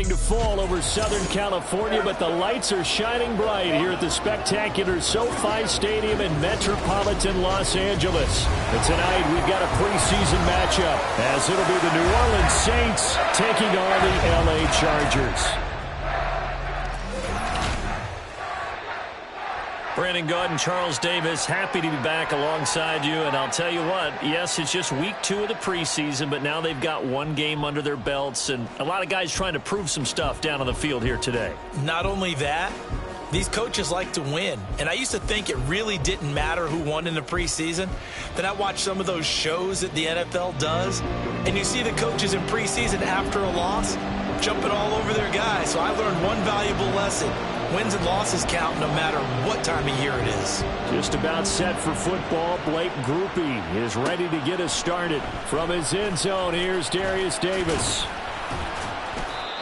starting to fall over Southern California, but the lights are shining bright here at the spectacular SoFi Stadium in metropolitan Los Angeles. And tonight we've got a preseason matchup as it'll be the New Orleans Saints taking on the LA Chargers. Brandon Gaud and Charles Davis, happy to be back alongside you. And I'll tell you what, yes, it's just week 2 of the preseason, but now they've got one game under their belts, and a lot of guys trying to prove some stuff down on the field here today. Not only that, these coaches like to win. And I used to think it really didn't matter who won in the preseason. Then I watched some of those shows that the NFL does, and you see the coaches in preseason after a loss jumping all over their guys. So I learned one valuable lesson. Wins and losses count no matter what time of year it is. Just about set for football. Blake Grupe is ready to get us started. From his end zone, here's Darius Davis.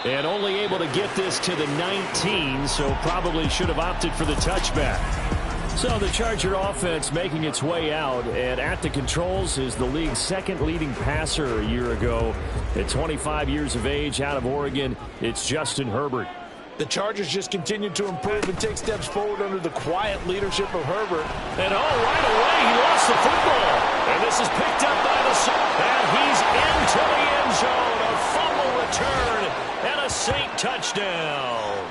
And only able to get this to the 19, so probably should have opted for the touchback. So the Charger offense making its way out, and at the controls is the league's second leading passer a year ago. At 25 years of age, out of Oregon, it's Justin Herbert. The Chargers just continue to improve and take steps forward under the quiet leadership of Herbert. And right away, he lost the football. And this is picked up by the Saints. And he's into the end zone. A fumble return and a Saint touchdown.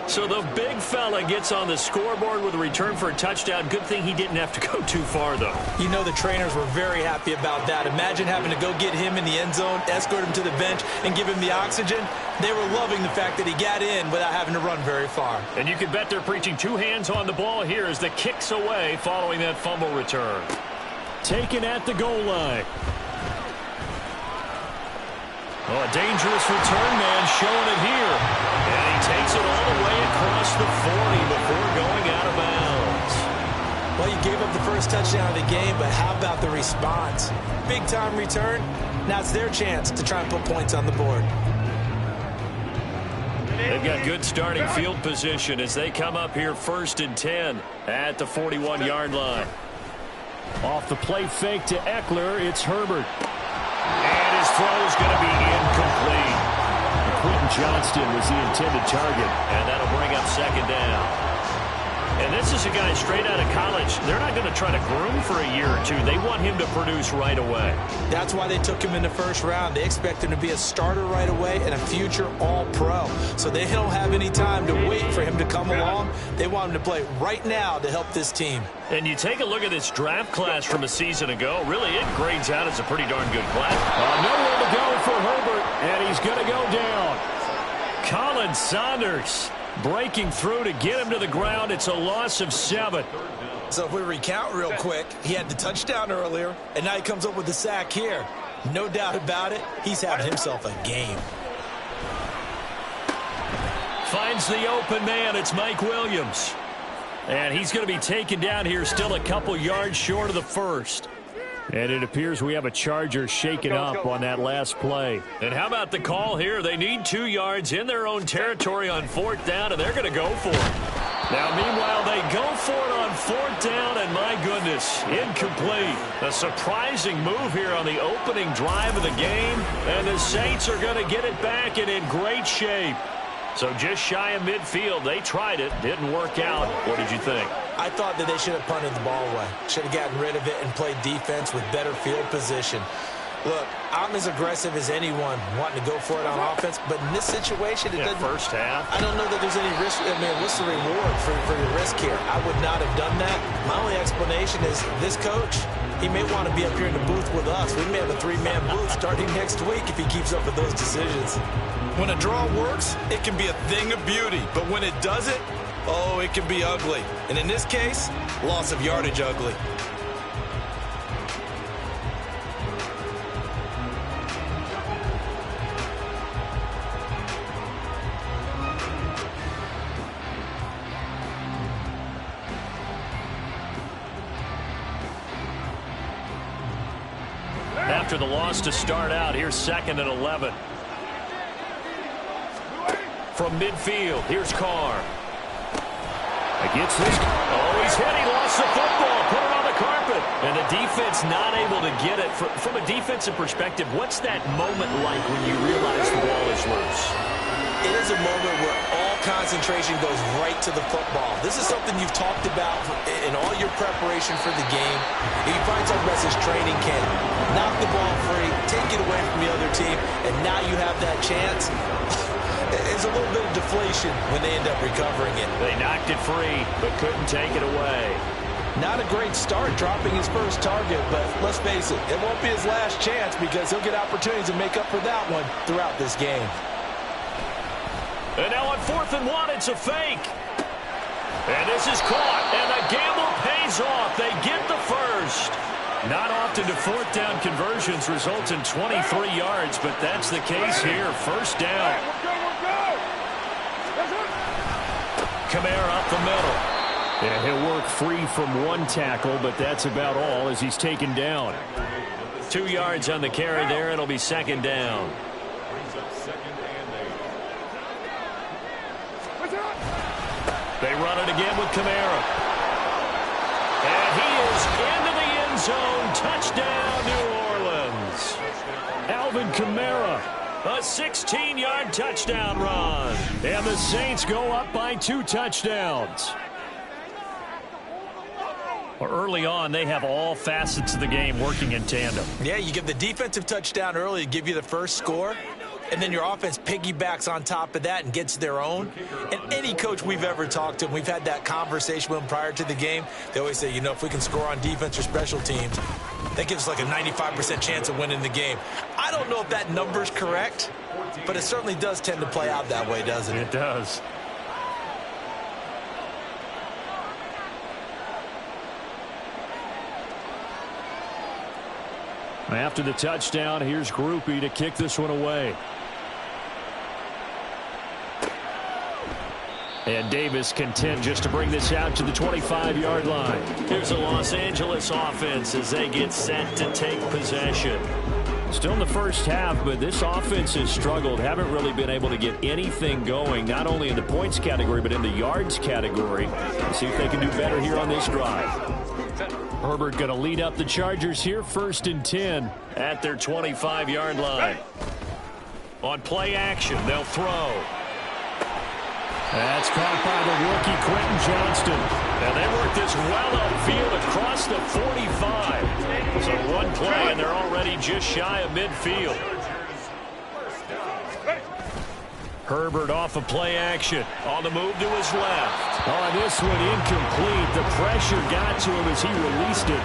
So the big fella gets on the scoreboard with a return for a touchdown. Good thing he didn't have to go too far, though. You know the trainers were very happy about that. Imagine having to go get him in the end zone, escort him to the bench, and give him the oxygen. They were loving the fact that he got in without having to run very far. And you can bet they're preaching two hands on the ball here as the kick's away following that fumble return. Taken at the goal line. Oh, a dangerous return man showing it here. And he takes it all the way across the 40 before going out of bounds. Well, you gave up the first touchdown of the game, but how about the response? Big-time return. Now it's their chance to try and put points on the board. They've got good starting field position as they come up here 1st and 10 at the 41-yard line. Off the play fake to Eckler, it's Herbert. And his throw is going to be incomplete. Quentin Johnston was the intended target, and that'll bring up 2nd down. And this is a guy straight out of college. They're not going to try to groom for a year or two. They want him to produce right away. That's why they took him in the first round. They expect him to be a starter right away and a future all-pro. So they don't have any time to wait for him to come along. They want him to play right now to help this team. And you take a look at this draft class from a season ago. Really, it grades out as a pretty darn good class. Nowhere to go for Herbert, and he's going to go down. Colin Saunders breaking through to get him to the ground. It's a loss of 7. So if we recount real quick, he had the touchdown earlier, and now he comes up with the sack here. No doubt about it, he's having himself a game. Finds the open man. It's Mike Williams. And he's going to be taken down here, still a couple yards short of the first. And it appears we have a Charger shaken up on that last play. And how about the call here? They need 2 yards in their own territory on 4th down, and they're going to go for it. Now, meanwhile, they go for it on 4th down, and my goodness, incomplete. A surprising move here on the opening drive of the game, and the Saints are going to get it back and in great shape. So just shy of midfield. They tried it. Didn't work out. What did you think? I thought that they should have punted the ball away. Should have gotten rid of it and played defense with better field position. Look, I'm as aggressive as anyone wanting to go for it on offense, but in this situation, it doesn't. First half. I don't know that there's any risk. I mean, what's the reward for your risk here? I would not have done that. My only explanation is this coach, he may want to be up here in the booth with us. We may have a 3-man booth starting next week if he keeps up with those decisions. When a draw works, it can be a thing of beauty. But when it doesn't, oh, it can be ugly. And in this case, loss of yardage ugly. After the loss to start out, here's 2nd and 11. From midfield, here's Carr. Against this. Oh, he's hit. He lost the football. Put it on the carpet. And the defense not able to get it. From a defensive perspective, what's that moment like when you realize the concentration goes right to the football. This is something you've talked about in all your preparation for the game. If you find something that's his training camp, knock the ball free, take it away from the other team, and now you have that chance. It's a little bit of deflation when they end up recovering it. They knocked it free, but couldn't take it away. Not a great start dropping his first target, but let's face it, it won't be his last chance because he'll get opportunities to make up for that one throughout this game. And now on 4th and 1, it's a fake. And this is caught, and the gamble pays off. They get the first. Not often do 4th down conversions result in 23 yards, but that's the case here. First down. Kamara up the middle. Yeah, he'll work free from one tackle, but that's about all as he's taken down. 2 yards on the carry there. It'll be second down. They run it again with Kamara. And he is into the end zone. Touchdown, New Orleans. Alvin Kamara, a 16-yard touchdown run. And the Saints go up by 2 touchdowns. Early on, they have all facets of the game working in tandem. Yeah, you give the defensive touchdown early to give you the first score, and then your offense piggybacks on top of that and gets their own. And any coach we've ever talked to, and we've had that conversation with them prior to the game, they always say, you know, if we can score on defense or special teams, that gives us like a 95% chance of winning the game. I don't know if that number's correct, but it certainly does tend to play out that way, doesn't it? It does. After the touchdown, here's Groupie to kick this one away. And Davis content just to bring this out to the 25-yard line. Here's the Los Angeles offense as they get set to take possession. Still in the first half, but this offense has struggled. Haven't really been able to get anything going, not only in the points category, but in the yards category. Let's see if they can do better here on this drive. Herbert going to lead up the Chargers here, 1st and 10 at their 25-yard line. On play action, they'll throw. That's caught by the rookie Quentin Johnston. Now they work this well upfield across the 45. So one play and they're already just shy of midfield. Herbert off of play action. On the move to his left. Oh, this one incomplete. The pressure got to him as he released it.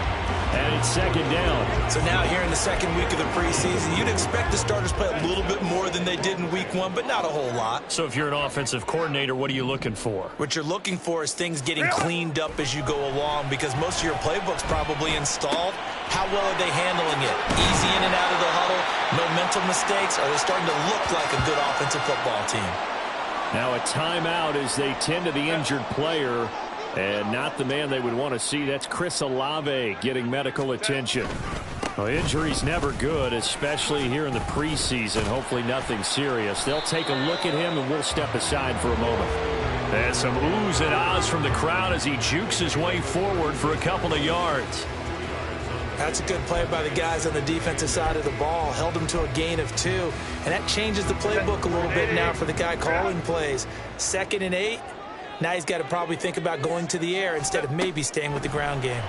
And it's second down. So now here in the second week of the preseason, you'd expect the starters play a little bit more than they did in week 1, but not a whole lot. So if you're an offensive coordinator, what are you looking for? What you're looking for is things getting cleaned up as you go along, because most of your playbook's probably installed. How well are they handling it? Easy in and out of the huddle, no mental mistakes? Are they starting to look like a good offensive football team? Now a timeout as they tend to the injured player. And not the man they would want to see. That's Chris Olave getting medical attention. Well, injury's never good, especially here in the preseason. Hopefully nothing serious. They'll take a look at him, and we'll step aside for a moment. And some oohs and ahs from the crowd as he jukes his way forward for a couple of yards. That's a good play by the guys on the defensive side of the ball. Held them to a gain of 2. And that changes the playbook a little bit now for the guy calling plays. 2nd and 8. Now he's got to probably think about going to the air instead of maybe staying with the ground game.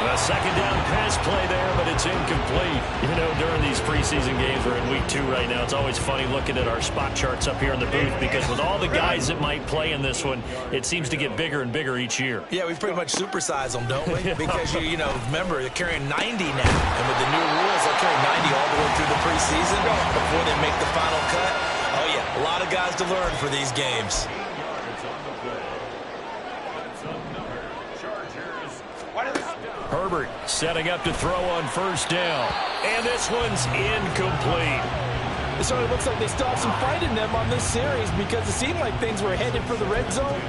A second down pass play there, but it's incomplete. You know, during these preseason games, we're in week 2 right now. It's always funny looking at our spot charts up here in the booth because with all the guys that might play in this one, it seems to get bigger and bigger each year. Yeah, we pretty much supersize them, don't we? Because, you know, remember, they're carrying 90 now. And with the new rules, they'll carry 90 all the way through the preseason before they make the final cut. Oh, yeah, a lot of guys to learn for these games. Herbert setting up to throw on first down. And this one's incomplete. It sort of looks like they still have some fight in them on this series because it seemed like things were headed for the red zone.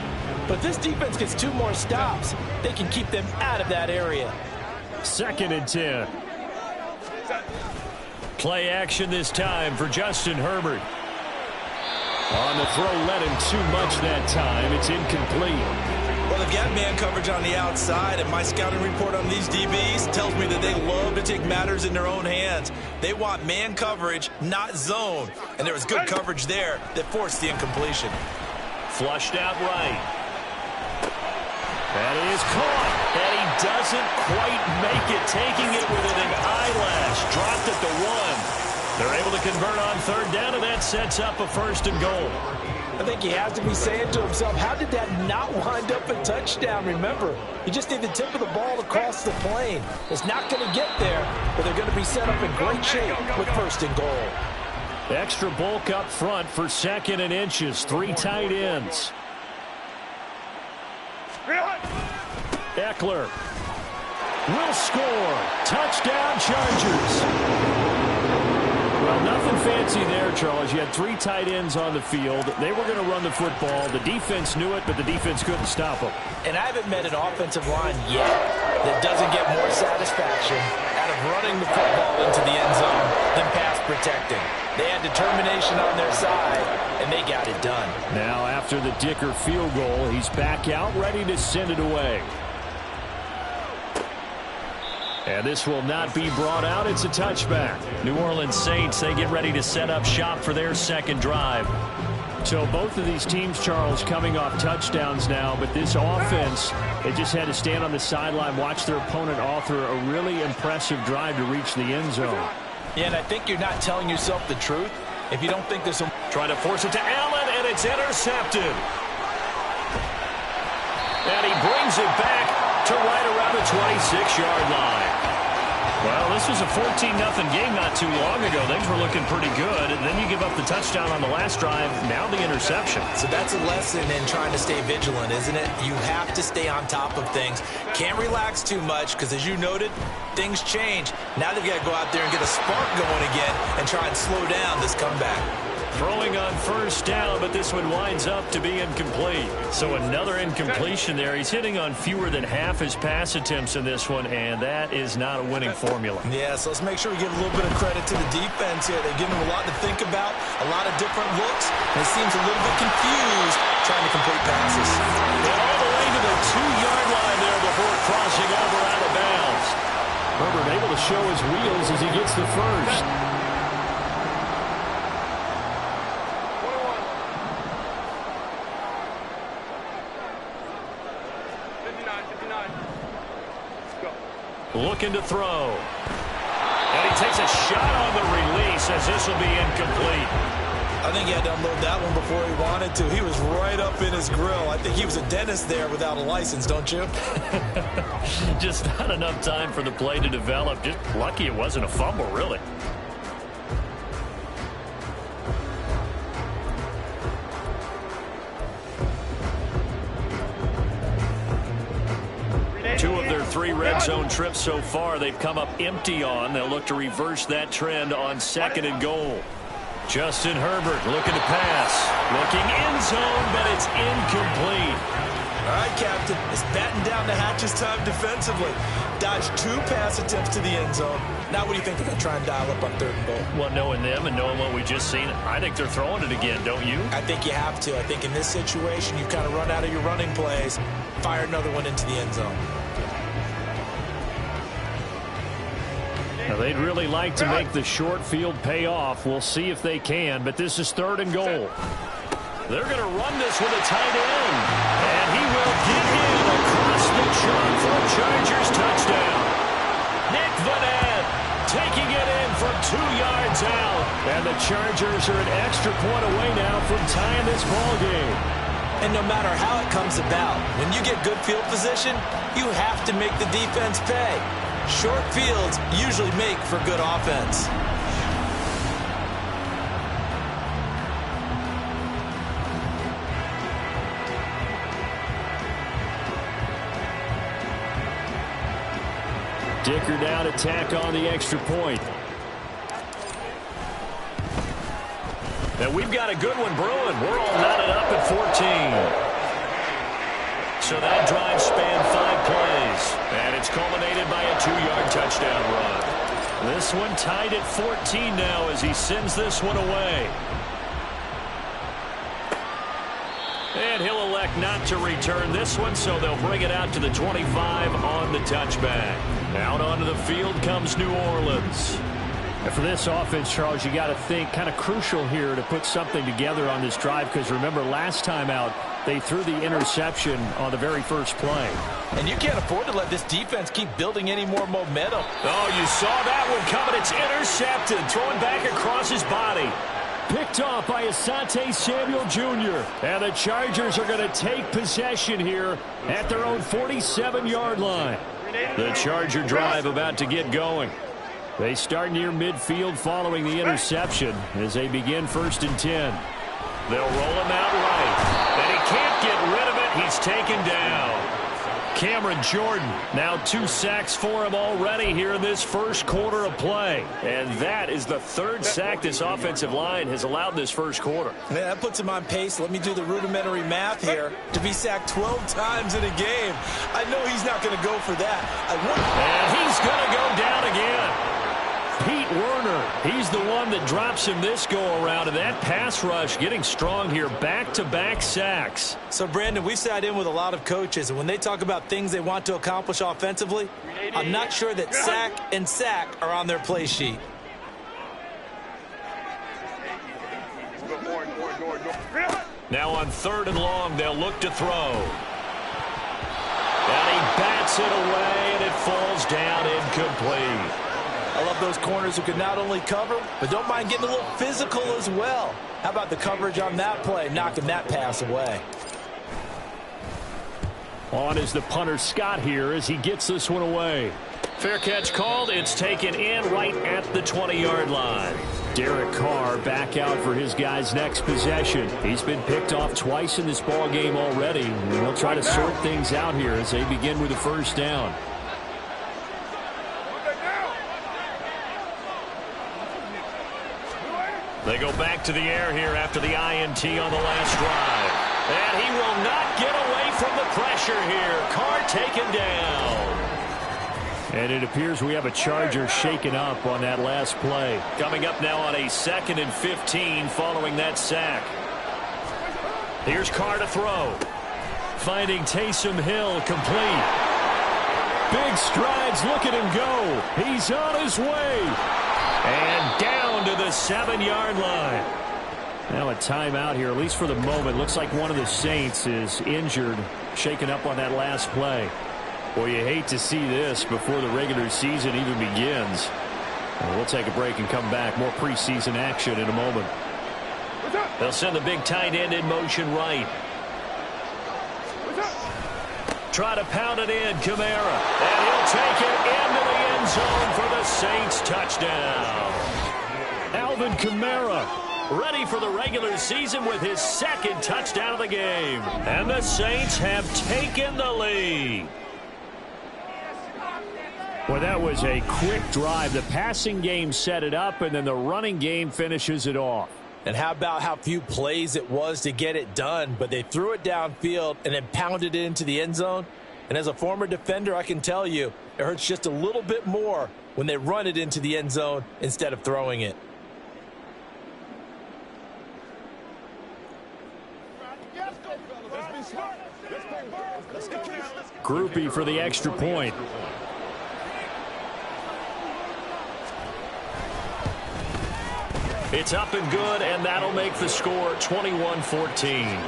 But if this defense gets 2 more stops, they can keep them out of that area. 2nd and 10. Play action this time for Justin Herbert. On the throw, led him too much that time. It's incomplete. Well, they've got man coverage on the outside, and my scouting report on these DBs tells me that they love to take matters in their own hands. They want man coverage, not zone. And there was good coverage there that forced the incompletion. Flushed out right. That is caught. And he doesn't quite make it, taking it within an eyelash. Dropped at the 1. They're able to convert on third down, and that sets up a 1st and goal. I think he has to be saying to himself, how did that not wind up a touchdown? Remember, you just need the tip of the ball to cross the plane. It's not going to get there, but they're going to be set up in great shape with 1st and goal. Extra bulk up front for 2nd and inches. 3 tight ends. Eckler will score. Touchdown, Chargers. Well, nothing fancy there, Charles. You had 3 tight ends on the field. They were going to run the football. The defense knew it, but the defense couldn't stop them. And I haven't met an offensive line yet that doesn't get more satisfaction out of running the football into the end zone than pass protecting. They had determination on their side, and they got it done. Now, after the Dicker field goal, he's back out, ready to send it away. And this will not be brought out. It's a touchback. New Orleans Saints, they get ready to set up shop for their 2nd drive. So both of these teams, Charles, coming off touchdowns now, but this offense, they just had to stand on the sideline, watch their opponent author a really impressive drive to reach the end zone. Yeah, and I think you're not telling yourself the truth if you don't think there's some... Trying to force it to Allen, and it's intercepted. And he brings it back to right around the 26-yard line. Well, this was a 14-0 game not too long ago. Things were looking pretty good, and then you give up the touchdown on the last drive, now the interception. So that's a lesson in trying to stay vigilant, isn't it? You have to stay on top of things. Can't relax too much because, as you noted, things change. Now they've got to go out there and get a spark going again and try and slow down this comeback. Throwing on 1st down, but this one winds up to be incomplete. So another incompletion there. He's hitting on fewer than half his pass attempts in this one, and that is not a winning formula. Yeah, so let's make sure we give a little bit of credit to the defense here. They've given him a lot to think about, a lot of different looks, and he seems a little bit confused trying to complete passes. All the way to the 2-yard line there before crossing over out of bounds. Herbert able to show his wheels as he gets the 1st. Looking to throw. And he takes a shot on the release as this will be incomplete. I think he had to unload that one before he wanted to. He was right up in his grill. I think he was a dentist there without a license, don't you? Just not enough time for the play to develop. Just lucky it wasn't a fumble, really. Two of their 3 red zone trips so far, they've come up empty on. They'll look to reverse that trend on 2nd and goal. Justin Herbert looking to pass. Looking end zone, but it's incomplete. All right, Captain. It's batten down the hatches time defensively. Dodged 2 pass attempts to the end zone. Now what do you think they're going to try and dial up on 3rd and goal? Well, knowing them and knowing what we just seen, I think they're throwing it again, don't you? I think you have to. I think in this situation, you've kind of run out of your running plays. Fire another one into the end zone. Now, they'd really like to make the short field pay off. We'll see if they can, but this is 3rd and goal. They're going to run this with a tight end. And he will get in across the chalk for a Chargers touchdown. Nick Vanette taking it in from 2 yards out. And the Chargers are an extra point away now from tying this ball game. And no matter how it comes about, when you get good field position, you have to make the defense pay. Short fields usually make for good offense. Dicker down to tack on the extra point. Now we've got a good one brewing. We're all knotted up at 14. So that drive spanned 5 plays. And it's culminated by a 2-yard touchdown run. This one tied at 14 now as he sends this one away. And he'll elect not to return this one, so they'll bring it out to the 25 on the touchback. Out onto the field comes New Orleans. And for this offense, Charles, you got to think kind of crucial here to put something together on this drive, because remember last time out they threw the interception on the very first play. And you can't afford to let this defense keep building any more momentum. Oh, you saw that one coming. It's intercepted, throwing back across his body. Picked off by Asante Samuel Jr. And the Chargers are going to take possession here at their own 47-yard line. The Charger drive about to get going. They start near midfield following the interception as they begin 1st and 10. They'll roll him out right. And he can't get rid of it. He's taken down. Cameron Jordan, now 2 sacks for him already here in this first quarter of play. And that is the 3rd sack this offensive line has allowed this first quarter. Man, that puts him on pace. Let me do the rudimentary math here. To be sacked 12 times in a game, I know he's not going to go for that. And he's going to go down again. Pete Werner, he's the one that drops him this go-around, and that pass rush getting strong here, back-to-back sacks. So, Brandon, we've sat in with a lot of coaches, and when they talk about things they want to accomplish offensively, I'm not sure that sack and sack are on their play sheet. Now on 3rd and long, they'll look to throw. And he bats it away, and it falls down incomplete. I love those corners who can not only cover, but don't mind getting a little physical as well. How about the coverage on that play, knocking that pass away? On is the punter Scott here as he gets this one away. Fair catch called. It's taken in right at the 20-yard line. Derek Carr back out for his guy's next possession. He's been picked off twice in this ball game already. And they'll try to sort things out here as they begin with a 1st down. They go back to the air here after the INT on the last drive. And he will not get away from the pressure here. Carr taken down. And it appears we have a Charger shaken up on that last play. Coming up now on a 2nd and 15 following that sack. Here's Carr to throw. Finding Taysom Hill complete. Big strides. Look at him go. He's on his way. And down to the 7-yard line. Now a timeout here, at least for the moment. Looks like one of the Saints is injured, shaken up on that last play. Well, you hate to see this before the regular season even begins. We'll take a break and come back. More preseason action in a moment. They'll send the big tight end in motion right. Try to pound it in, Kamara. And he'll take it into the end zone for the Saints touchdown. Alvin Kamara ready for the regular season with his 2nd touchdown of the game. And the Saints have taken the lead. Well, that was a quick drive. The passing game set it up, and then the running game finishes it off. And how about how few plays it was to get it done, but they threw it downfield and then pounded it into the end zone. And as a former defender, I can tell you, it hurts just a little bit more when they run it into the end zone instead of throwing it. Groupie for the extra point. It's up and good, and that'll make the score 21-14.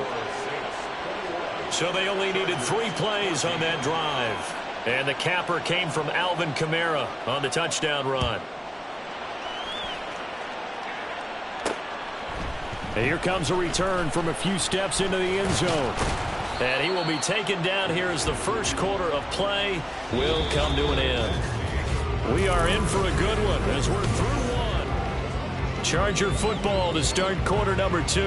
So they only needed 3 plays on that drive. And the capper came from Alvin Kamara on the touchdown run. And here comes a return from a few steps into the end zone. And he will be taken down here as the first quarter of play will come to an end. We are in for a good one as we're through one. Charger football to start quarter number 2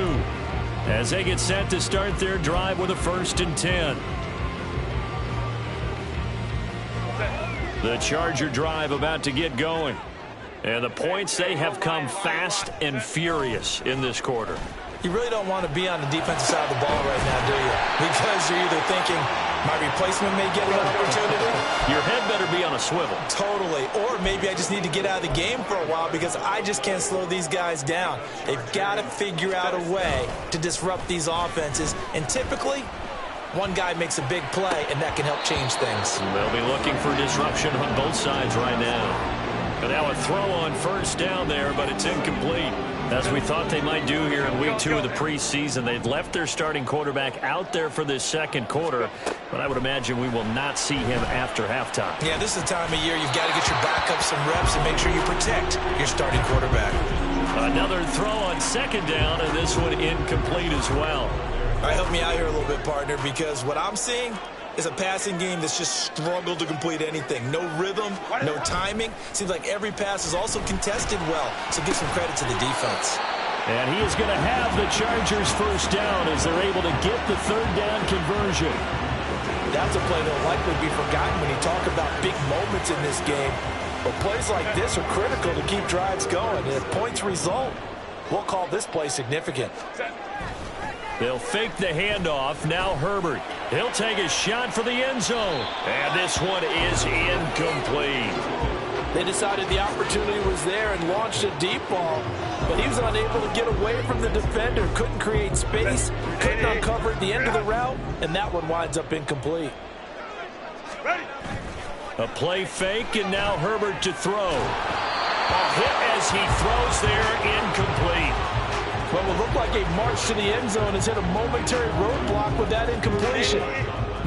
as they get set to start their drive with a 1st and 10. The Charger drive about to get going. And the points, they have come fast and furious in this quarter. You really don't want to be on the defensive side of the ball right now, do you? Because you're either thinking, my replacement may get an opportunity. Your head better be on a swivel. Totally. Or maybe I just need to get out of the game for a while because I just can't slow these guys down. They've got to figure out a way to disrupt these offenses. And typically, one guy makes a big play, and that can help change things. They'll be looking for disruption on both sides right now. And now a throw on first down there, but it's incomplete. As we thought they might do here in week 2 of the preseason, they've left their starting quarterback out there for this second quarter, but I would imagine we will not see him after halftime. Yeah, this is the time of year you've got to get your backup some reps and make sure you protect your starting quarterback. Another throw on second down, and this one incomplete as well. All right, help me out here a little bit, partner, because what I'm seeing is a passing game that's just struggled to complete anything. No rhythm, no timing. Seems like every pass is also contested well, so give some credit to the defense. And he is going to have the Chargers first down as they're able to get the third down conversion. That's a play that'll likely be forgotten when you talk about big moments in this game. But plays like this are critical to keep drives going. And if points result, we'll call this play significant. They'll fake the handoff. Now Herbert. He'll take a shot for the end zone. And this one is incomplete. They decided the opportunity was there and launched a deep ball, but he was unable to get away from the defender. Couldn't create space, couldn't uncover at the end of the route, and that one winds up incomplete. A play fake, and now Herbert to throw. A hit as he throws there, incomplete. What will look like a march to the end zone has hit a momentary roadblock with that incompletion.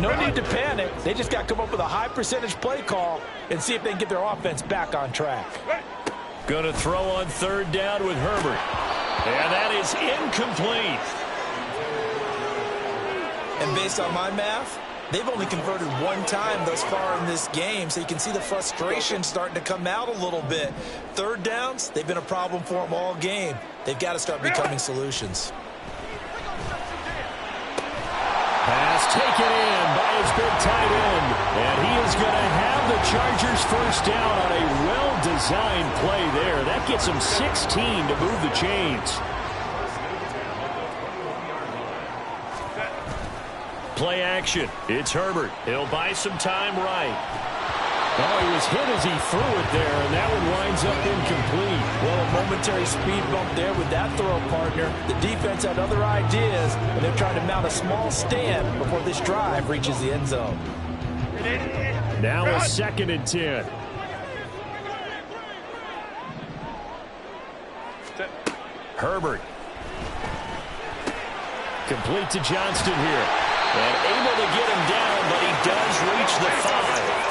No need to panic. They just got to come up with a high percentage play call and see if they can get their offense back on track. Going to throw on third down with Herbert. And that is incomplete. And based on my math, they've only converted one time thus far in this game, so you can see the frustration starting to come out a little bit. Third downs, they've been a problem for them all game. They've got to start becoming solutions. Pass taken in by his big tight end. And he is going to have the Chargers first down on a well-designed play there. That gets him 16 to move the chains. Play action. It's Herbert. He'll buy some time right. Oh, he was hit as he threw it there, and that one winds up incomplete. Well, a momentary speed bump there with that throw, partner. The defense had other ideas, and they're trying to mount a small stand before this drive reaches the end zone. Now a 2nd and 10. Herbert. Complete to Johnston here. And able to get him down, but he does reach the 5.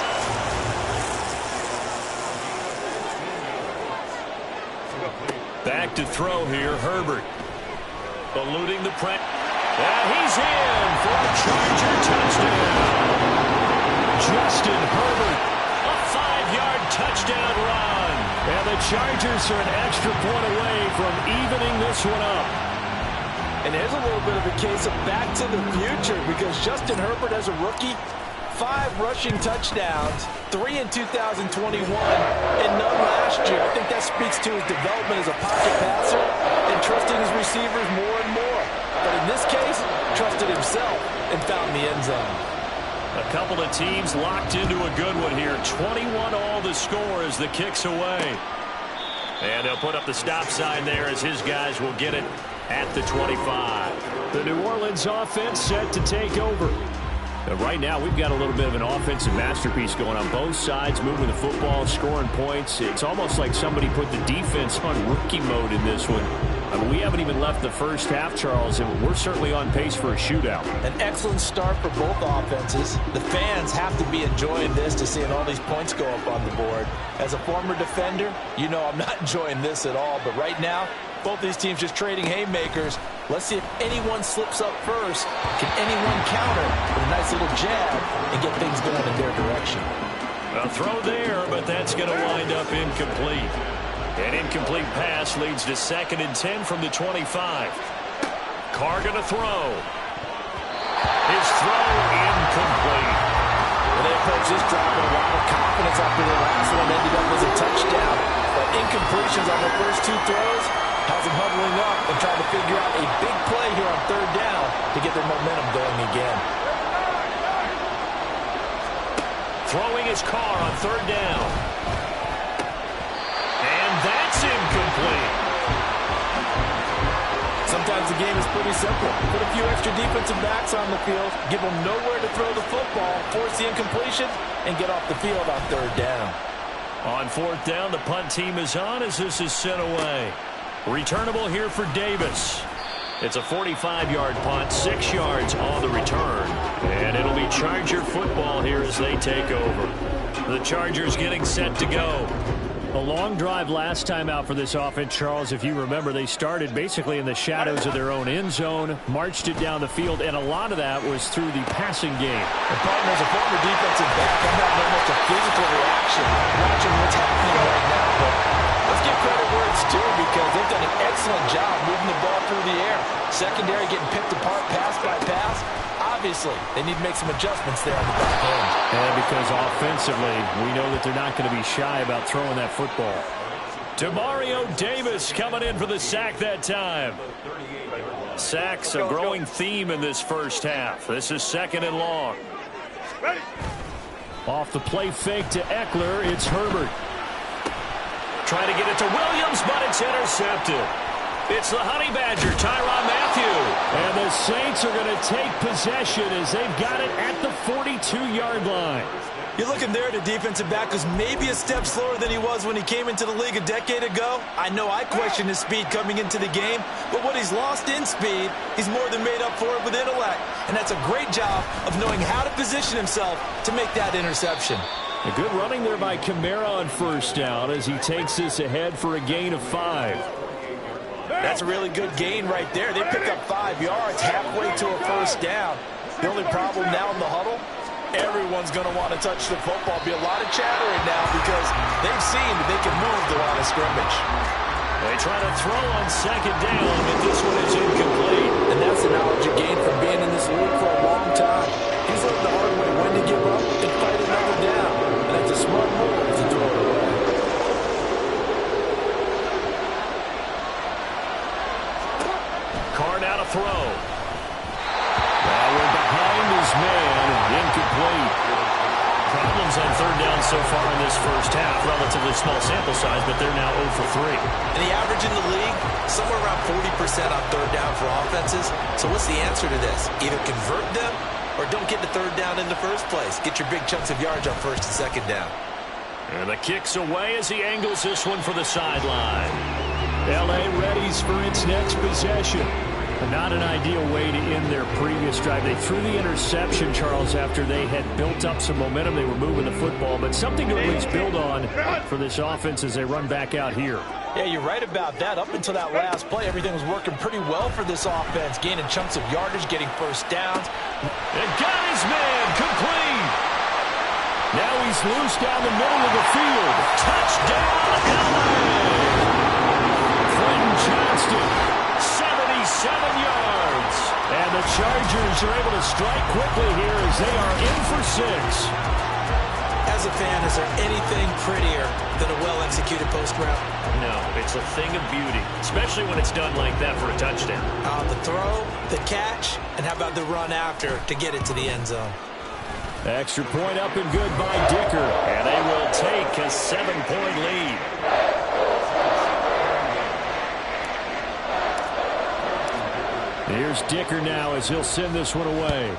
Back to throw here, Herbert. Eluding the press. And he's in for a Charger touchdown. Justin Herbert, a 5-yard touchdown run. And the Chargers are an extra point away from evening this one up. And there's a little bit of a case of back to the future because Justin Herbert, as a rookie, 5 rushing touchdowns, 3 in 2021, and none last year. I think that speaks to his development as a pocket passer and trusting his receivers more and more. But in this case, trusted himself and found the end zone. A couple of teams locked into a good one here. 21-all the score as the kick's away. And they'll put up the stop sign there as his guys will get it at the 25. The New Orleans offense set to take over. Right now, we've got a little bit of an offensive masterpiece going on both sides, moving the football, scoring points. It's almost like somebody put the defense on rookie mode in this one. I mean, we haven't even left the first half, Charles, and we're certainly on pace for a shootout. An excellent start for both offenses. The fans have to be enjoying this to seeing all these points go up on the board. As a former defender, you know I'm not enjoying this at all, but right now, both these teams just trading haymakers. Let's see if anyone slips up first. Can anyone counter with a nice little jab and get things going in their direction? A throw there, but that's going to wind up incomplete. An incomplete pass leads to 2nd and 10 from the 25. Carr going to throw. His throw incomplete. Well, they approached this drive with a lot of confidence after the last one ended up as a touchdown. But incompletions on their first 2 throws, Has them huddling up and trying to figure out a big play here on third down to get their momentum going again. Throwing his car on third down. And that's incomplete. Sometimes the game is pretty simple. Put a few extra defensive backs on the field, give them nowhere to throw the football, force the incompletion, and get off the field on third down. On fourth down, the punt team is on as this is sent away. Returnable here for Davis. It's a 45-yard punt, 6 yards on the return. And it'll be Charger football here as they take over. The Chargers getting set to go. A long drive last time out for this offense, Charles. If you remember, they started basically in the shadows of their own end zone, marched it down the field, and a lot of that was through the passing game. And partner, as a former defensive back, I'm having almost a physical reaction watching what's happening right now. But let's give credit where it's due because they've done an excellent job moving the ball through the air. Secondary getting picked apart pass by pass. Obviously, they need to make some adjustments there on the back end. And because offensively, we know that they're not going to be shy about throwing that football. Demario Davis coming in for the sack that time. Sacks a growing theme in this first half. This is second and long. Off the play fake to Eckler, it's Herbert. Trying to get it to Williams, but it's intercepted. It's the Honey Badger, Tyrann Mathieu. And the Saints are going to take possession as they've got it at the 42-yard line. You're looking there at a defensive back who's maybe a step slower than he was when he came into the league a decade ago. I know I questioned his speed coming into the game, but what he's lost in speed, he's more than made up for it with intellect. And that's a great job of knowing how to position himself to make that interception. A good running there by Kamara on first down as he takes this ahead for a gain of 5. That's a really good gain right there. They pick up 5 yards halfway to a first down. The only problem now in the huddle, everyone's going to want to touch the football. Be a lot of chattering now because they've seen that they can move the line of scrimmage. They try to throw on second down, but this one is incomplete. And that's the knowledge you gain from being in this league for a long time. He's learned the hard way when to give up and fight another down. And that's a smart move to throw it away. Carr now to throw. We're behind his man, incomplete. Problems on third down so far in this first half. Relatively small sample size, but they're now 0 for 3. And the average in the league, somewhere around 40% on third down for offenses. So what's the answer to this? Either convert them or don't get the third down in the first place. Get your big chunks of yards on first and second down. And the kick's away as he angles this one for the sideline. L.A. readies for its next possession. Not an ideal way to end their previous drive. They threw the interception, Charles, after they had built up some momentum. They were moving the football, but something to at least build on for this offense as they run back out here. Yeah, you're right about that. Up until that last play, everything was working pretty well for this offense, gaining chunks of yardage, getting first downs. And got his man complete. Now he's loose down the middle of the field. Touchdown, LA! Quentin Johnston. 77 yards. And the Chargers are able to strike quickly here as they are in for 6. As a fan, is there anything prettier than a well-executed post route? No, it's a thing of beauty, especially when it's done like that for a touchdown. The throw, the catch, and how about the run after to get it to the end zone? Extra point up and good by Dicker. And they will take a 7-point lead. Here's Dicker now as he'll send this one away.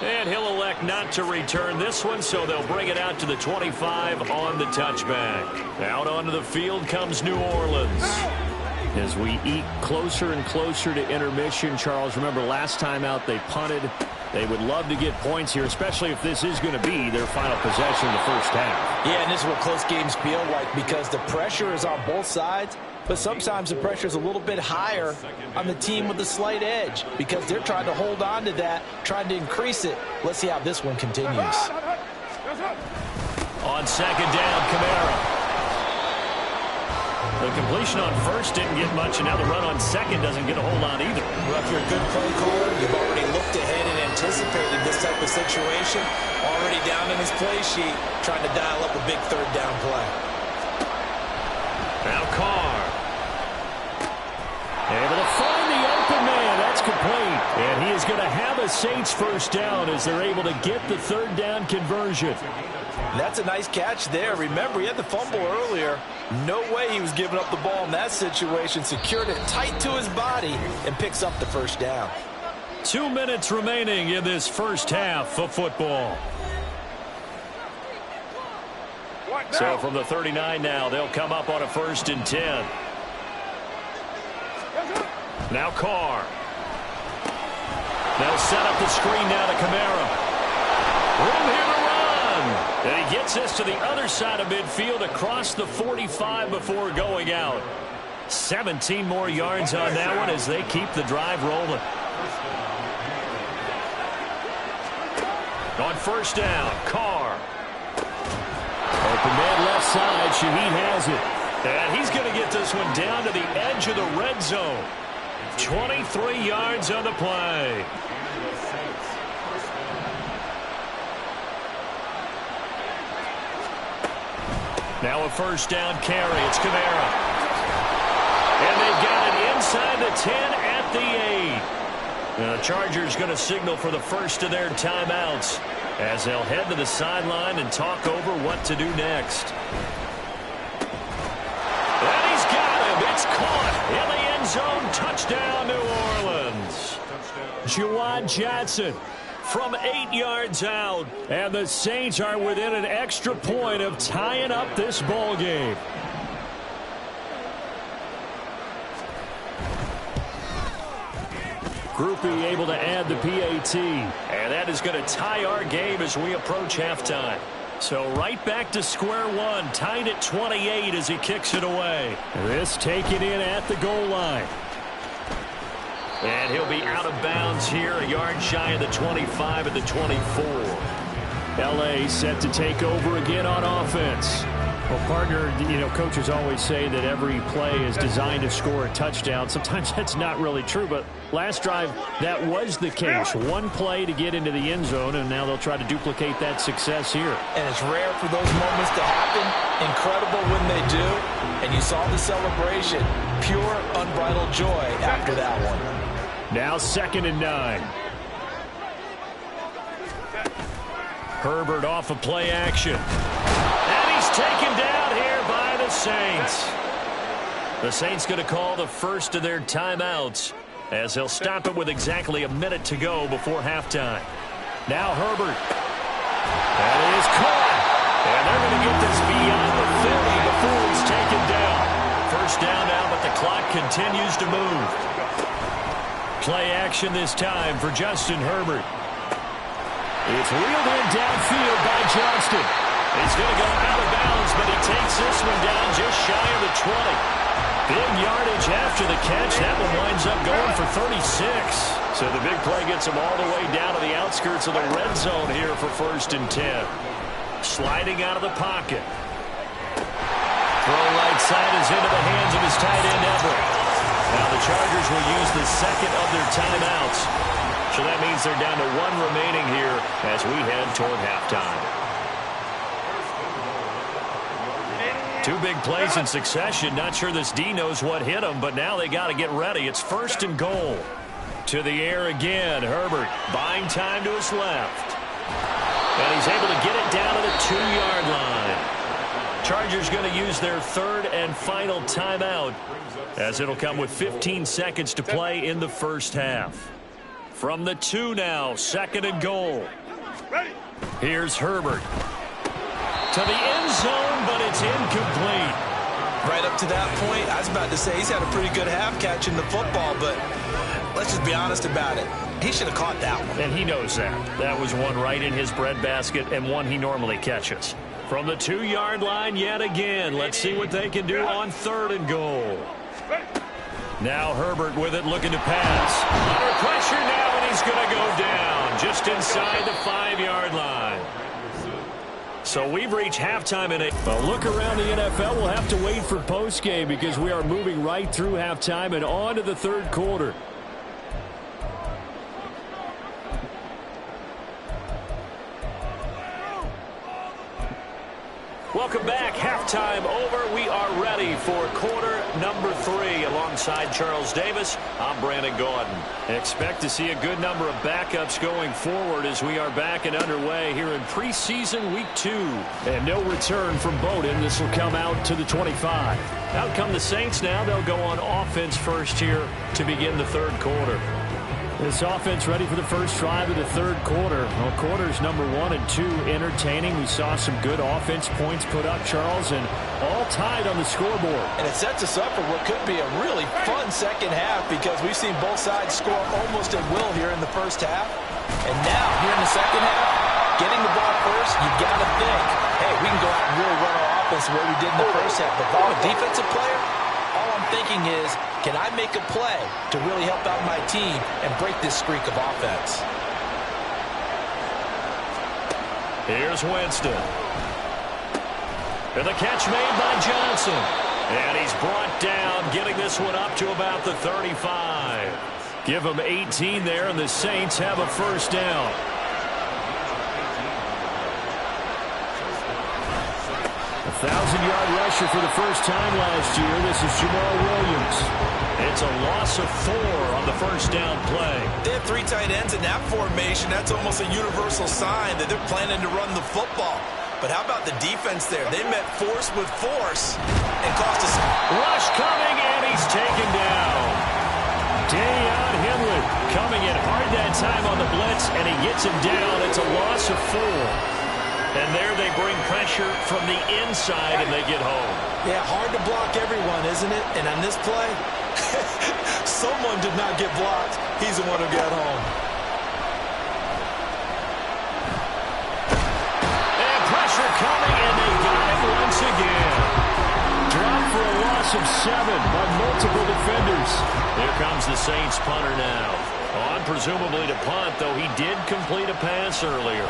And he'll elect not to return this one, so they'll bring it out to the 25 on the touchback. Out onto the field comes New Orleans. As we eat closer and closer to intermission, Charles, remember last time out they punted. They would love to get points here, especially if this is going to be their final possession in the first half. Yeah, and this is what close games feel like because the pressure is on both sides, but sometimes the pressure is a little bit higher on the team with the slight edge because they're trying to hold on to that, trying to increase it. Let's see how this one continues. On second down, Kamara. The completion on first didn't get much, and now the run on second doesn't get a whole lot either. Well, if you're a good play caller, you've already looked ahead and anticipated this type of situation. Already down in his play sheet, trying to dial up a big third down play. Now Carr. Able to find the open man. That's complete. And he is going to have a Saints first down as they're able to get the third down conversion. That's a nice catch there. Remember, he had the fumble earlier. No way he was giving up the ball in that situation. Secured it tight to his body and picks up the first down. 2 minutes remaining in this first half of football. So from the 39 now, they'll come up on a 1st and 10. Now Carr. They'll set up the screen now to Kamara. Room here to run. And he gets this to the other side of midfield across the 45 before going out. 17 more yards on that one as they keep the drive rolling. On 1st down, Carr. Open man left side. Shaheed has it. And he's going to get this one down to the edge of the red zone. 23 yards on the play. Now a 1st down carry. It's Kamara. And they've got it inside the 10 at the 8. Now the Chargers going to signal for the first of their timeouts as they'll head to the sideline and talk over what to do next. And he's got him. It's caught in the end zone. Touchdown, New Orleans. Juwan Johnson from 8 yards out. And the Saints are within an extra point of tying up this ball game. Groupie able to add the PAT. And that is going to tie our game as we approach halftime. So right back to square one, tied at 28 as he kicks it away. This taken in at the goal line. And he'll be out of bounds here, a yard shy of the 25 at the 24. L.A. set to take over again on offense. Well, partner, coaches always say that every play is designed to score a touchdown. Sometimes that's not really true, but last drive, that was the case. One play to get into the end zone, and now they'll try to duplicate that success here. And it's rare for those moments to happen. Incredible when they do. And you saw the celebration. Pure, unbridled joy after that one. Now 2nd and 9. Herbert off of play action. Taken down here by the Saints. The Saints going to call the first of their timeouts as they'll stop it with exactly a minute to go before halftime. Now Herbert. That is caught. And they're going to get this beyond the 50 before he's taken down. First down now, but the clock continues to move. Play action this time for Justin Herbert. It's reeled in downfield by Johnston. He's going to go out of bounds, but he takes this one down just shy of the 20. Big yardage after the catch. That one winds up going for 36. So the big play gets him all the way down to the outskirts of the red zone here for 1st and 10. Sliding out of the pocket. Throw right side is into the hands of his tight end, Everett. Now the Chargers will use the second of their timeouts. So that means they're down to one remaining here as we head toward halftime. 2 big plays in succession. Not sure this D knows what hit him, but now they got to get ready. It's 1st and goal. To the air again. Herbert buying time to his left. And he's able to get it down to the 2-yard line. Chargers going to use their 3rd and final timeout as it'll come with 15 seconds to play in the first half. From the 2 now, 2nd and goal. Here's Herbert. To the end zone, but it's incomplete. Right up to that point, I was about to say he's had a pretty good half catching the football, but let's just be honest about it. He should have caught that one. And he knows that. That was one right in his breadbasket and one he normally catches. From the 2-yard line yet again. Let's see what they can do on 3rd and goal. Now Herbert with it, looking to pass. Under pressure now, and he's going to go down just inside the 5-yard line. So we've reached halftime in a... Well, look around the NFL. We'll have to wait for postgame because we are moving right through halftime and on to the third quarter. Welcome back. Halftime over. We are ready for quarter number 3. Alongside Charles Davis, I'm Brandon Gaudin. Expect to see a good number of backups going forward as we are back and underway here in preseason week 2. And no return from Bowden. This will come out to the 25. Out come the Saints now. They'll go on offense first here to begin the third quarter. This offense ready for the first drive of the third quarter. Well, quarters number 1 and 2 entertaining. We saw some good offense points put up, Charles, and all tied on the scoreboard. And it sets us up for what could be a really fun second half because we've seen both sides score almost at will here in the first half. And now, here in the second half, getting the ball first, you got to think, hey, we can go out and really run our offense the way we did in the first half. But if I'm a defensive player, all I'm thinking is, can I make a play to really help out my team and break this streak of offense? Here's Winston. And the catch made by Johnson. And he's brought down, getting this one up to about the 35. Give them 18 there, and the Saints have a first down. A 1,000-yard rusher for the first time last year. This is Jamal Williams. It's a loss of 4 on the first down play. They have 3 tight ends in that formation. That's almost a universal sign that they're planning to run the football. But how about the defense there? They met force with force and cost us. Rush coming, and he's taken down. Deion Henley coming in hard that time on the blitz, and he gets him down. It's a loss of 4. And there they bring pressure from the inside, and they get home. Yeah, hard to block everyone, isn't it? And on this play, someone did not get blocked. He's the one who got home. And pressure coming, and they got him once again. Drop for a loss of 7 by multiple defenders. Here comes the Saints punter now. On presumably to punt, though he did complete a pass earlier.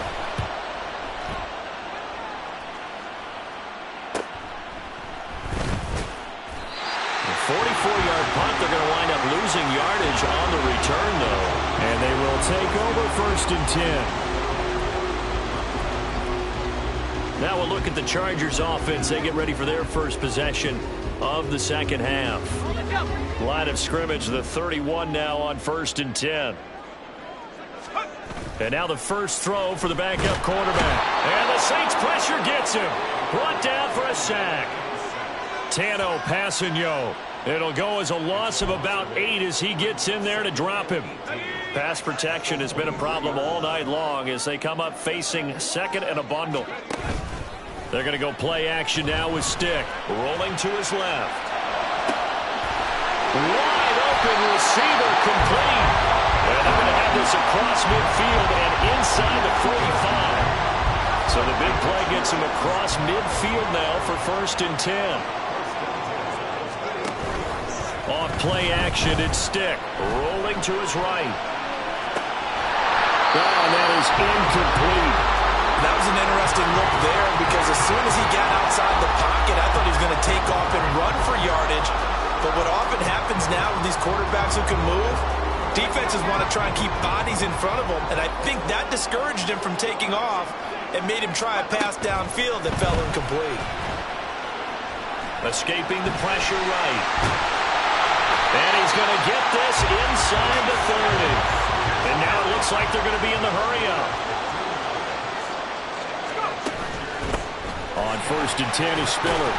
44-yard punt. They're going to wind up losing yardage on the return, though. And they will take over first and 10. Now we'll look at the Chargers offense. They get ready for their first possession of the second half. Line of scrimmage, the 31 now on first and 10. And now the first throw for the backup quarterback. And the Saints pressure gets him. Brought down for a sack. Tano Passanio. It'll go as a loss of about 8 as he gets in there to drop him. Pass protection has been a problem all night long as they come up facing second and a bundle. They're going to go play action now with Stick. Rolling to his left. Wide open receiver complete. And they're going to have this across midfield and inside the 45. So the big play gets him across midfield now for first and 10. On play action, it's Stick. Rolling to his right. Oh, that is incomplete. That was an interesting look there because as soon as he got outside the pocket, I thought he was going to take off and run for yardage. But what often happens now with these quarterbacks who can move, defenses want to try and keep bodies in front of them. And I think that discouraged him from taking off and made him try a pass downfield that fell incomplete. Escaping the pressure right. And he's going to get this inside the 30. And now it looks like they're going to be in the hurry-up. On first and 10 is Spiller.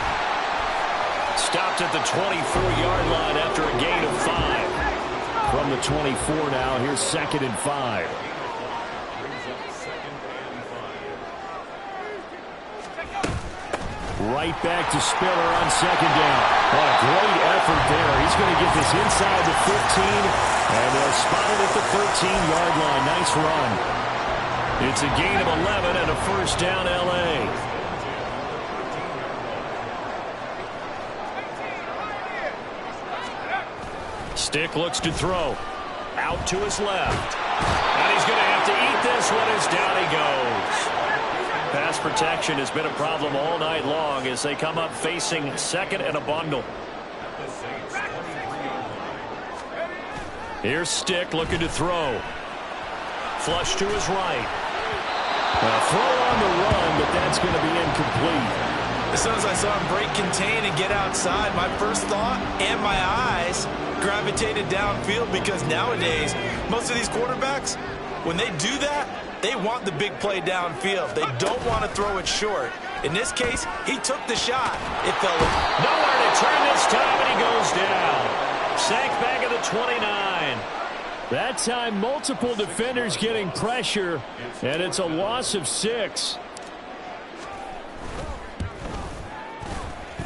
Stopped at the 24-yard line after a gain of 5. From the 24 now, here's second and 5. Right back to Spiller on second down. Oh, great effort there. He's going to get this inside the 15, and they'll spot it at the 13-yard line. Nice run. It's a gain of 11 and a first down, L.A. Stick looks to throw. Out to his left. And he's going to have to eat this one as down he goes. pass protection has been a problem all night long as they come up facing second and a bundle. Here's Stick looking to throw. Flush to his right. Throw on the run, but that's going to be incomplete. As soon as I saw him break contain and get outside, my first thought and my eyes gravitated downfield, because nowadays, most of these quarterbacks, when they do that, they want the big play downfield. They don't want to throw it short. In this case, he took the shot. It fell in. Nowhere to turn this time, and he goes down. Sacked back at the 29. That time, multiple defenders getting pressure, and it's a loss of 6.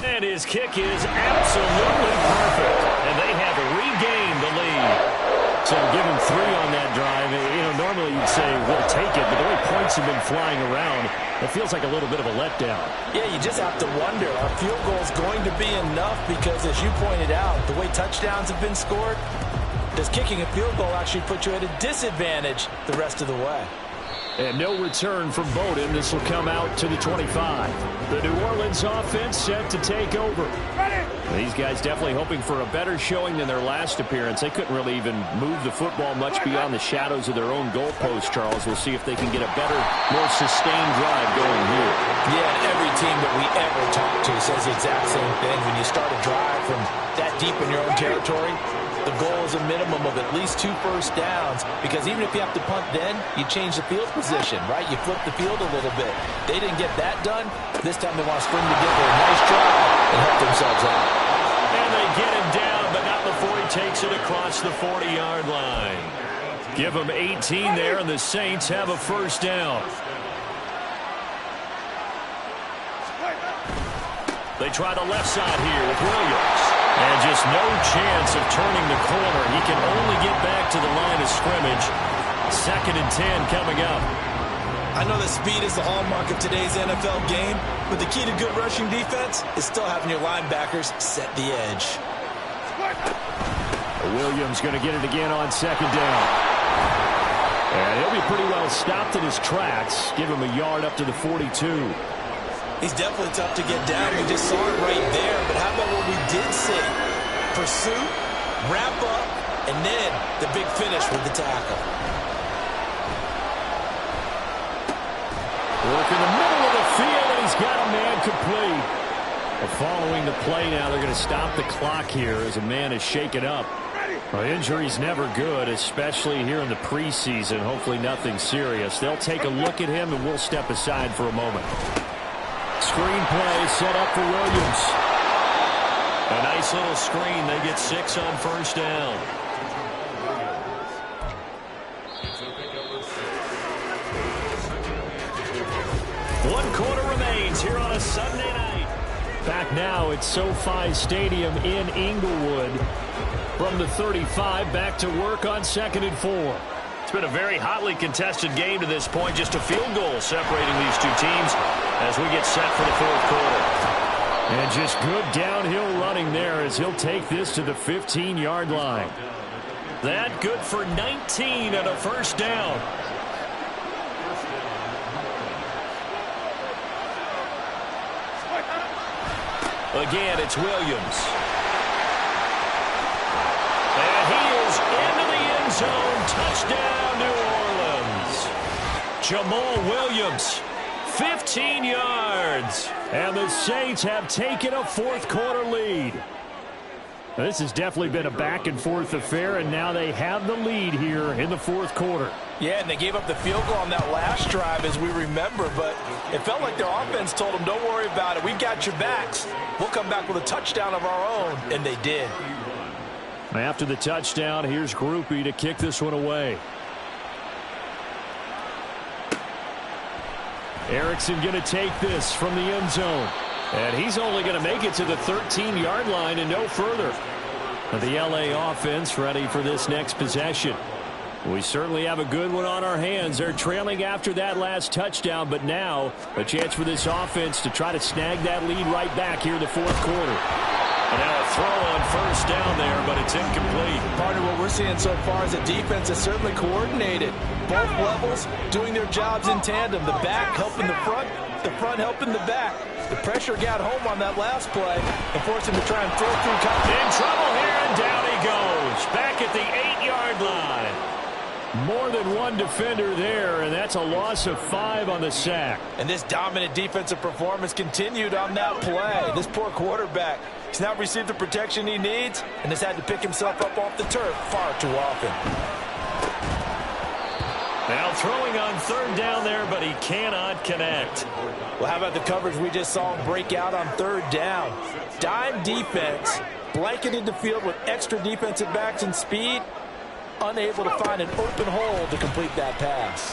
And his kick is absolutely perfect. And they have regained the lead. So give him 3 on that drive. You know, normally you'd say, we'll take it, but the way points have been flying around, it feels like a little bit of a letdown. Yeah, you just have to wonder, are field goals going to be enough? Because as you pointed out, the way touchdowns have been scored, does kicking a field goal actually put you at a disadvantage the rest of the way? And no return from Bowden. This will come out to the 25. The New Orleans offense set to take over. These guys definitely hoping for a better showing than their last appearance. They couldn't really even move the football much beyond the shadows of their own goalpost, Charles. We'll see if they can get a better, more sustained drive going here. Yeah, and every team that we ever talk to says the exact same thing. When you start a drive from that deep in your own territory, the goal is a minimum of at least 2 first downs, because even if you have to punt then, you change the field position, right? You flip the field a little bit. They didn't get that done. This time they want to string together a nice drive and help themselves out. And they get him down, but not before he takes it across the 40-yard line. Give him 18 there, and the Saints have a first down. They try the left side here with Williams. And just no chance of turning the corner. He can only get back to the line of scrimmage. 2nd and 10 coming up. I know that speed is the hallmark of today's NFL game, but the key to good rushing defense is still having your linebackers set the edge. Williams going to get it again on 2nd down. And he'll be pretty well stopped in his tracks. Give him a yard up to the 42. He's definitely tough to get down. We just saw it right there. But how about what we did see? Pursuit, wrap up, and then the big finish with the tackle. Work in the middle of the field, and he's got a man complete. Well, following the play now, they're going to stop the clock here as a man is shaken up. Well, injury's never good, especially here in the preseason. Hopefully nothing serious. They'll take a look at him, and we'll step aside for a moment. Screen play set up for Williams. A nice little screen. They get 6 on first down. One quarter remains here on a Sunday night. Back now at SoFi Stadium in Inglewood. From the 35, back to work on 2nd and 4. It's been a very hotly contested game to this point. Just a field goal separating these two teams as we get set for the 4th quarter. And just good downhill running there as he'll take this to the 15-yard line. That good for 19 and a first down. Again, it's Williams. And he is into the end zone. Touchdown, New Orleans. Jamal Williams, 15 yards. And the Saints have taken a 4th quarter lead. This has definitely been a back-and-forth affair, and now they have the lead here in the 4th quarter. Yeah, and they gave up the field goal on that last drive, as we remember, but it felt like their offense told them, don't worry about it. We've got your backs. We'll come back with a touchdown of our own, and they did. After the touchdown, here's Groupie to kick this one away. Erickson going to take this from the end zone. And he's only going to make it to the 13-yard line and no further. The LA offense ready for this next possession. We certainly have a good one on our hands. They're trailing after that last touchdown, but now a chance for this offense to try to snag that lead right back here in the 4th quarter. And now a throw on first down there, but it's incomplete. Partner, what we're seeing so far is a defense that's certainly coordinated. Both levels doing their jobs in tandem. The back helping the front helping the back. The pressure got home on that last play and forced him to try and throw through coverage. In trouble here, and down he goes. Back at the 8-yard line. More than one defender there, and that's a loss of 5 on the sack. And this dominant defensive performance continued on that play. This poor quarterback, he's not received the protection he needs and has had to pick himself up off the turf far too often. Now throwing on third down there, but he cannot connect. Well, how about the coverage we just saw him break out on third down? Dime defense, blanketed the field with extra defensive backs and speed, unable to find an open hole to complete that pass.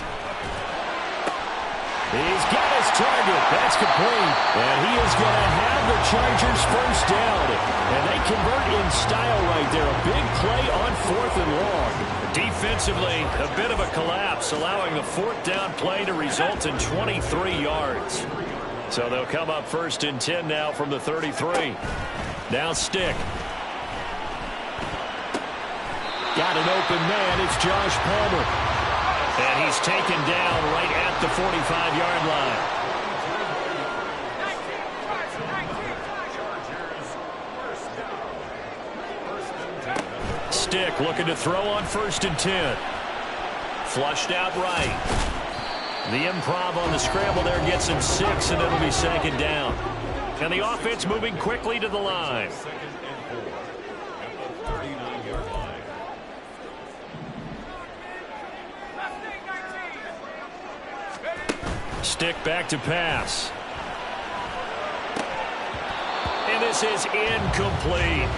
He's got his target. That's complete. And he is going to have the Chargers first down. And they convert in style right there. A big play on 4th and long. Defensively, a bit of a collapse, allowing the 4th down play to result in 23 yards. So they'll come up 1st and 10 now from the 33. Now Stick. Got an open man. It's Josh Palmer. And he's taken down right at the 45-yard line. Stick looking to throw on 1st and 10. Flushed out right. The improv on the scramble there gets him 6, and it'll be 2nd down. And the offense moving quickly to the line. Stick back to pass. And this is incomplete.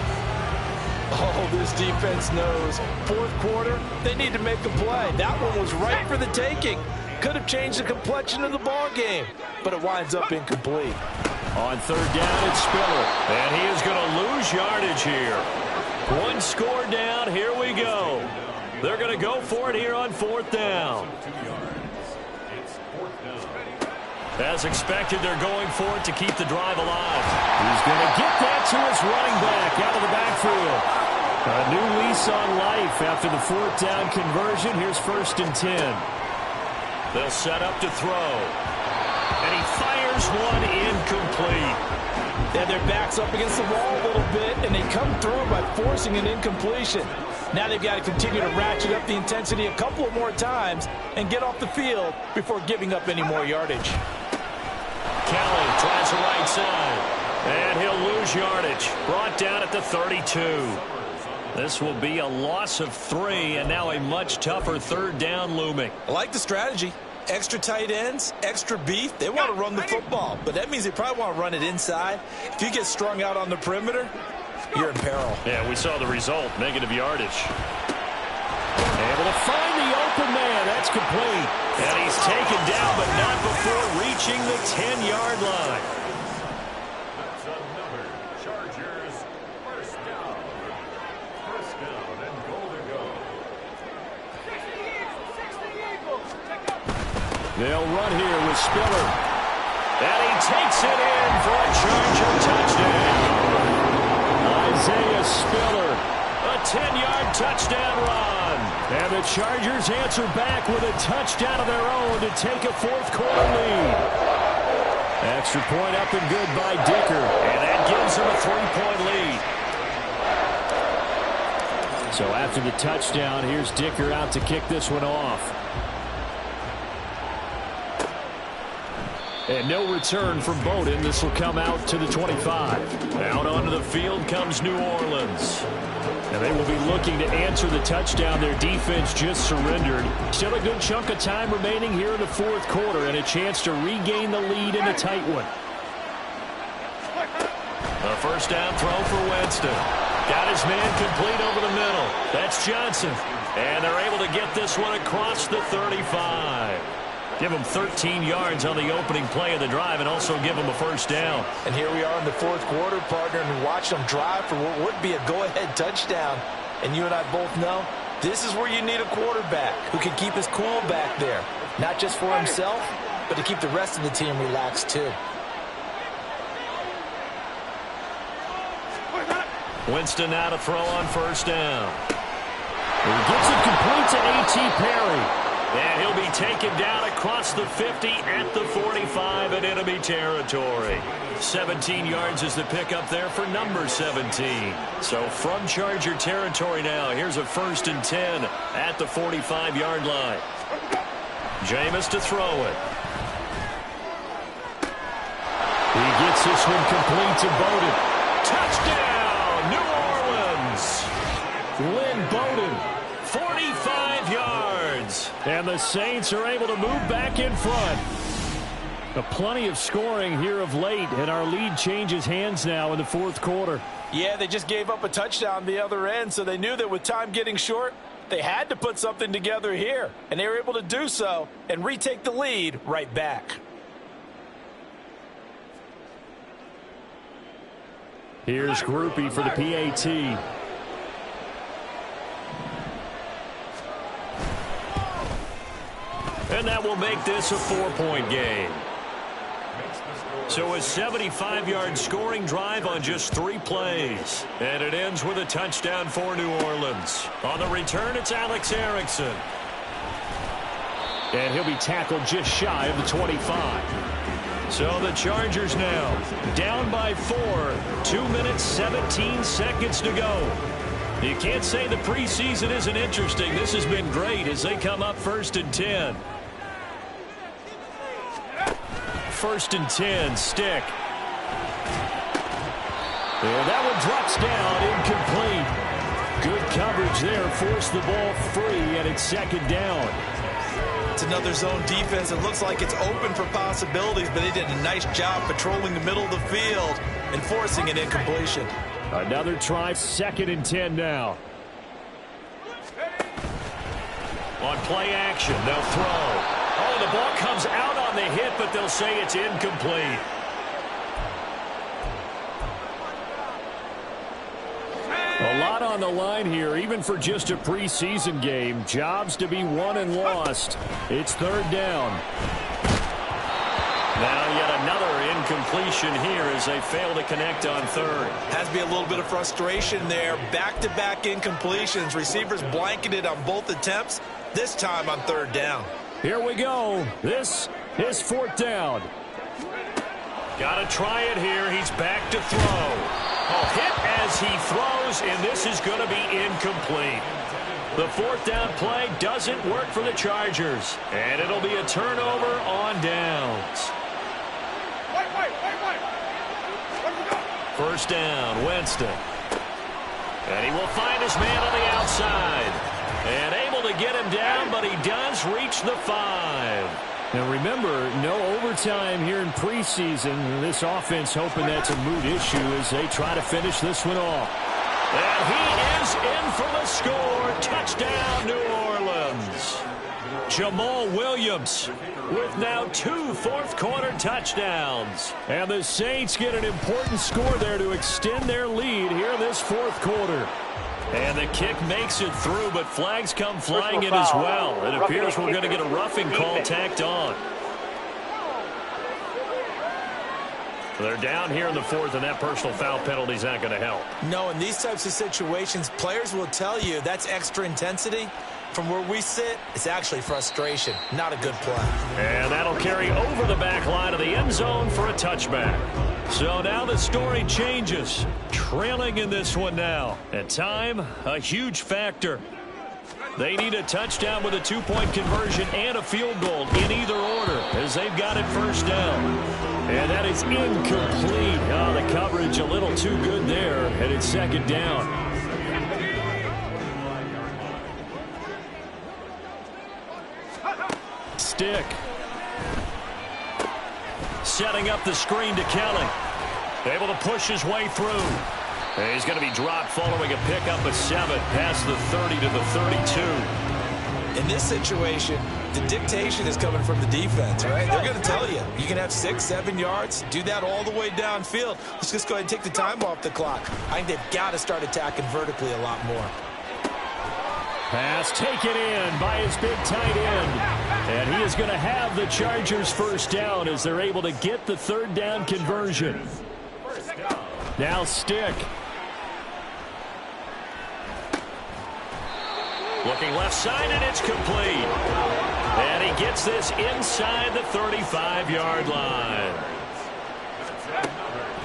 Oh, this defense knows. 4th quarter, they need to make a play. That one was right for the taking. Could have changed the complexion of the ball game, but it winds up incomplete. On 3rd down, it's Spiller. And he is going to lose yardage here. 1 score down. Here we go. They're going to go for it here on 4th down. As expected, they're going for it to keep the drive alive. He's going to get that to his running back out of the backfield. A new lease on life after the 4th down conversion. Here's 1st and 10. They'll set up to throw. And he fires one incomplete. They have their backs up against the wall a little bit, and they come through by forcing an incompletion. Now they've got to continue to ratchet up the intensity a couple of more times and get off the field before giving up any more yardage. Kelly tries the right side, and he'll lose yardage. Brought down at the 32. This will be a loss of 3, and now a much tougher 3rd down looming. I like the strategy. Extra tight ends, extra beef. They want to run the football, but that means they probably want to run it inside. If you get strung out on the perimeter, you're in peril. Yeah, we saw the result, negative yardage. Able to find the open man. That's complete. And he's taken down, but not before reaching the 10-yard line. That's another Chargers first down. First down and goal to go. They'll run here with Spiller. And he takes it in for a Charger touchdown. Isaiah Spiller. A 10-yard touchdown run. And the Chargers answer back with a touchdown of their own to take a 4th quarter lead. Extra point up and good by Dicker. And that gives him a 3-point lead. So after the touchdown, here's Dicker out to kick this one off. And no return from Bowden. This will come out to the 25. Out onto the field comes New Orleans. And they will be looking to answer the touchdown their defense just surrendered. Still a good chunk of time remaining here in the 4th quarter and a chance to regain the lead in a tight one. A first down throw for Winston. Got his man complete over the middle. That's Johnson. And they're able to get this one across the 35. Give him 13 yards on the opening play of the drive and also give him a first down. And here we are in the 4th quarter, partner, and we watched them drive for what would be a go-ahead touchdown. And you and I both know this is where you need a quarterback who can keep his cool back there. Not just for himself, but to keep the rest of the team relaxed too. Winston now to throw on first down. He gets it complete to A.T. Perry. And he'll be taken down across the 50 at the 45 in enemy territory. 17 yards is the pickup there for number 17. So from Charger territory now, here's a 1st and 10 at the 45-yard line. Jameis to throw it. He gets this one complete to Bowden. Touchdown, New Orleans. Lynn Bowden, 45 yards. And the Saints are able to move back in front. Plenty of scoring here of late, and our lead changes hands now in the 4th quarter. Yeah, they just gave up a touchdown the other end, so they knew that with time getting short, they had to put something together here. And they were able to do so and retake the lead right back. Here's Groupie for the PAT. And that will make this a 4-point game. So a 75-yard scoring drive on just 3 plays. And it ends with a touchdown for New Orleans. On the return, it's Alex Erickson. And he'll be tackled just shy of the 25. So the Chargers now down by 4. 2 minutes, 17 seconds to go. You can't say the preseason isn't interesting. This has been great as they come up 1st and 10. 1st and 10, Stick. And that one drops down, incomplete. Good coverage there, forced the ball free, and it's 2nd down. It's another zone defense. It looks like it's open for possibilities, but they did a nice job patrolling the middle of the field and forcing an incompletion. Another try, 2nd and 10 now. On play action, they'll throw. Oh, the ball comes out on the hit, but they'll say it's incomplete. A lot on the line here, even for just a preseason game. Jobs to be won and lost. It's 3rd down. Now yet another incompletion here as they fail to connect on 3rd. Has to be a little bit of frustration there. Back-to-back incompletions. Receivers blanketed on both attempts, this time on 3rd down. Here we go. This is 4th down. Got to try it here. He's back to throw. Oh, hit as he throws, and this is going to be incomplete. The 4th down play doesn't work for the Chargers, and it'll be a turnover on downs. 1st down, Winston. And he will find his man on the outside. And able to get him down, but he does reach the 5. Now remember, no overtime here in preseason. This offense hoping that's a moot issue as they try to finish this one off. And he is in for the score. Touchdown, New Orleans. Jamal Williams with now 2 4th-quarter touchdowns. And the Saints get an important score there to extend their lead here in this 4th quarter. And the kick makes it through, but flags come flying in as well. It appears we're going to get a roughing call tacked on. They're down here in the 4th, and that personal foul penalty is not going to help. No, in these types of situations, players will tell you that's extra intensity. From where we sit, it's actually frustration. Not a good play. And that'll carry over the back line of the end zone for a touchback. So now the story changes. Trailing in this one now. At time, a huge factor. They need a touchdown with a 2-point conversion and a field goal in either order as they've got it 1st down. And that is incomplete. Oh, the coverage a little too good there, and it's 2nd down. Stick. Setting up the screen to Kelly. Able to push his way through. And he's going to be dropped following a pickup of 7 past the 30 to the 32. In this situation, the dictation is coming from the defense, right? They're going to tell you, you can have 6, 7 yards, do that all the way downfield. Let's just go ahead and take the time off the clock. I think they've got to start attacking vertically a lot more. Pass taken in by his big tight end. And he is going to have the Chargers 1st down as they're able to get the 3rd down conversion. Now Stick. Looking left side, and it's complete. And he gets this inside the 35-yard line.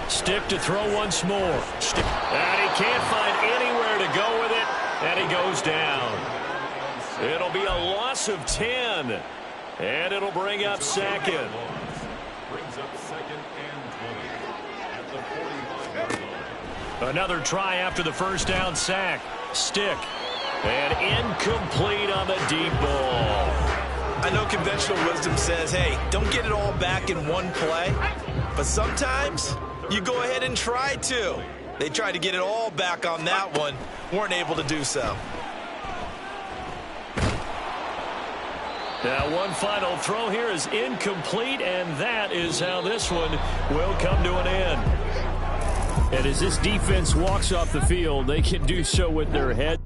Stick to throw once more. And he can't find anywhere to go with it, and he goes down. It'll be a loss of 10, and it'll bring up second. Brings up second and 20 at the 45-yard line. Another try after the first down sack. Stick. And incomplete on the deep ball. I know conventional wisdom says, hey, don't get it all back in one play. But sometimes you go ahead and try to. They tried to get it all back on that one. Weren't able to do so. Now one final throw here is incomplete, and that is how this one will come to an end. And as this defense walks off the field, they can do so with their head.